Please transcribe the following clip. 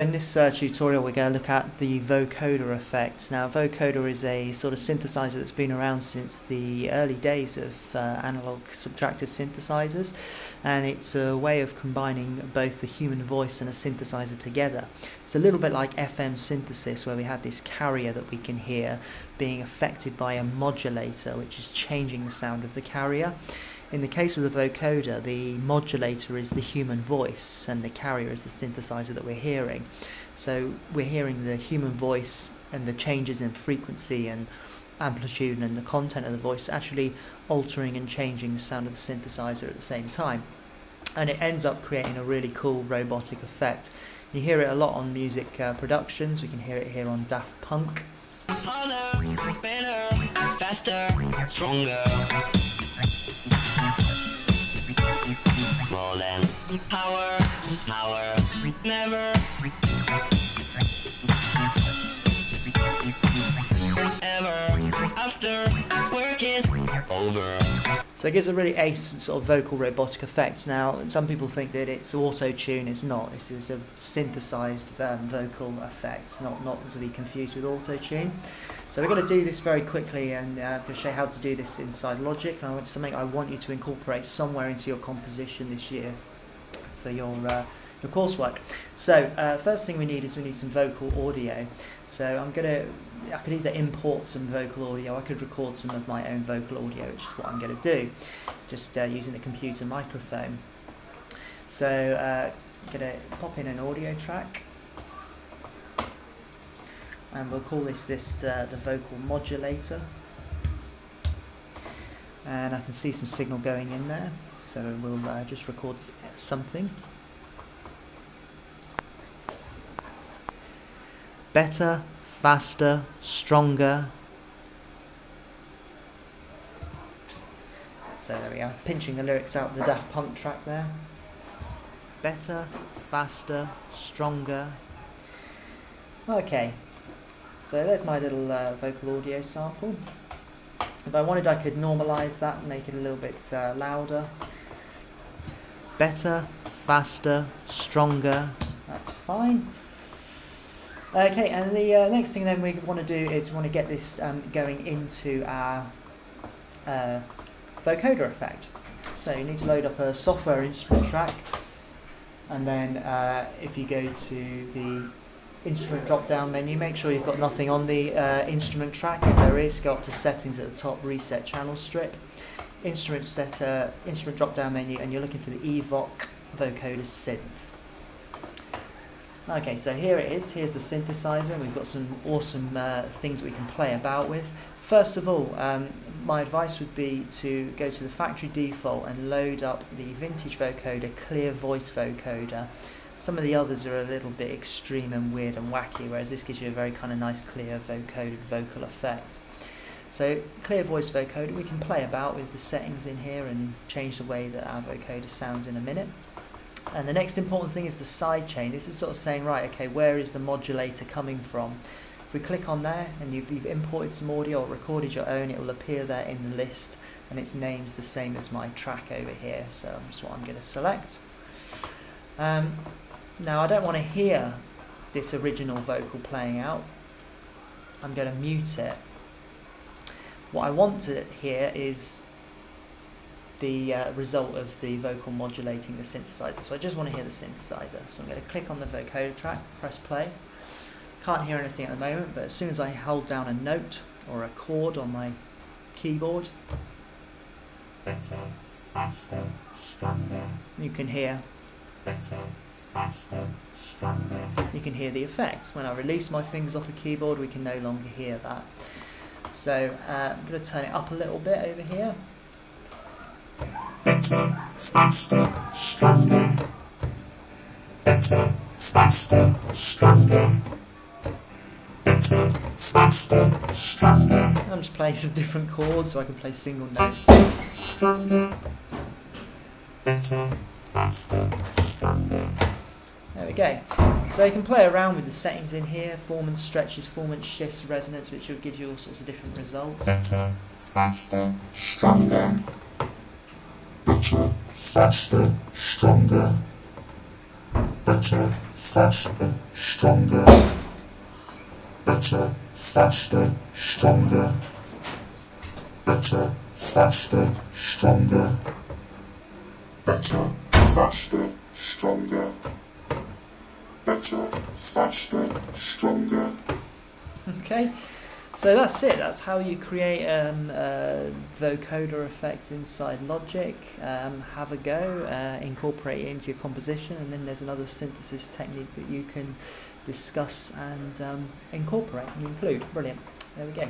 In this tutorial we're going to look at the vocoder effect. Now vocoder is a sort of synthesizer that's been around since the early days of analog subtractive synthesizers, and it's a way of combining both the human voice and a synthesizer together. It's a little bit like FM synthesis, where we had this carrier that we can hear being affected by a modulator which is changing the sound of the carrier. In the case of the vocoder, the modulator is the human voice and the carrier is the synthesizer that we're hearing. So we're hearing the human voice and the changes in frequency and amplitude and the content of the voice actually altering and changing the sound of the synthesizer at the same time. And it ends up creating a really cool robotic effect. You hear it a lot on music productions. We can hear it here on Daft Punk. Harder, better, faster, stronger. More than power, never, ever, after work is over. So it gives a really ace sort of vocal robotic effect. Now, some people think that it's auto-tune. It's not. This is a synthesized vocal effect, not to be confused with auto-tune. So we're going to do this very quickly and going to show you how to do this inside Logic. And it's something I want you to incorporate somewhere into your composition this year for your coursework. So first thing we need some vocal audio. So I could either import some vocal audio, I could record some of my own vocal audio, which is what I'm going to do, just using the computer microphone. So I'm going to pop in an audio track, and we'll call this the vocal modulator. And I can see some signal going in there, so we'll just record something. Better, faster, stronger. So there we are, pinching the lyrics out of the Daft Punk track there. Better, faster, stronger. Okay, so there's my little vocal audio sample. If I wanted, I could normalize that and make it a little bit louder. Better, faster, stronger. That's fine. Okay, and the next thing then we want to do is we want to get this going into our vocoder effect. So you need to load up a software instrument track, and then if you go to the instrument drop-down menu, make sure you've got nothing on the instrument track. If there is, go up to settings at the top, reset channel strip, instrument drop-down menu, and you're looking for the Vocoder Synth. Okay, so here it is. Here's the synthesizer. We've got some awesome things we can play about with. First of all, my advice would be to go to the factory default and load up the vintage vocoder, clear voice vocoder. Some of the others are a little bit extreme and weird and wacky, whereas this gives you a very kind of nice clear vocoded vocal effect. So clear voice vocoder, we can play about with the settings in here and change the way that our vocoder sounds in a minute. And the next important thing is the sidechain. This is sort of saying, right, okay, where is the modulator coming from? If we click on there and you've imported some audio or recorded your own, it will appear there in the list, and its name's the same as my track over here, so that's what I'm going to select. Now I don't want to hear this original vocal playing out. I'm going to mute it. What I want to hear is the result of the vocal modulating the synthesizer. So I just want to hear the synthesizer. So I'm going to click on the vocoder track, press play. Can't hear anything at the moment, but as soon as I hold down a note or a chord on my keyboard, better, faster, stronger. You can hear better, faster, stronger. You can hear the effects. When I release my fingers off the keyboard, we can no longer hear that. So I'm going to turn it up a little bit over here. Better, faster, stronger. Better, faster, stronger. Better, faster, stronger. I'm just playing some different chords so I can play single notes. Faster, stronger. Better, faster, stronger. There we go. So you can play around with the settings in here, formant stretches, formant shifts, resonance, which will give you all sorts of different results. Better, faster, stronger. Better, faster, stronger. better, faster, stronger, better, faster, stronger, better, faster, stronger, better, faster, stronger, better, faster, stronger. Okay, so that's it. That's how you create a vocoder effect inside Logic. Have a go, incorporate it into your composition, and then there's another synthesis technique that you can discuss and incorporate and include. Brilliant. There we go.